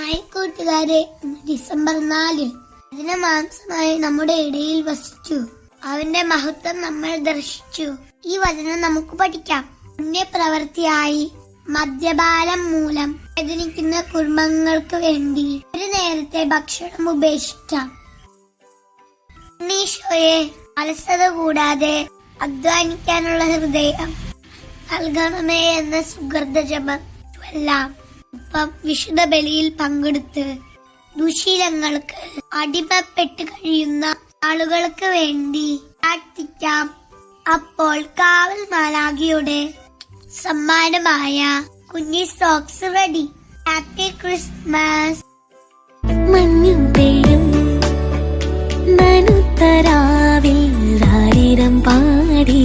Hi കൂട്ടുകാരെ, December 4 വചനമാംസമായി നമ്മുടെ ഇടയിൽ വസിച്ചു. അവന്റെ മഹത്വം നമ്മൾ ദർശിച്ചു. ഈ വചനം നമുക്ക് പഠിക്കാം. പുണ്യപ്രവൃത്തിയായി മദ്യപാനം മൂലം വേദനിക്കുന്ന കുടുംബങ്ങൾക്ക് വേണ്ടി ഒരു നേരത്തെ ഭക്ഷണം ഉപേക്ഷിക്കാം. ഈശോയെ, അലസത കൂടാതെ അധ്വാനിക്കാനുള്ള ഹൃദയം നൽകണമേ എന്ന സുഗർദ്ധ ജപം എല്ലാം ഒപ്പം വിശുദ്ധ ബലിയിൽ പങ്കെടുത്ത് ദുശീലങ്ങൾക്ക് അടിമപ്പെട്ട് കഴിയുന്ന ആളുകൾക്ക് വേണ്ടി പ്രാർത്ഥിക്കാം. അപ്പോൾ കാവൽ മാലാഖയുടെ സമ്മാനമായ കുഞ്ഞി സോക്സ് റെഡി. Happy Christmas. മഞ്ഞുപെയ്യും നനുത്തരാവിൽ പാടി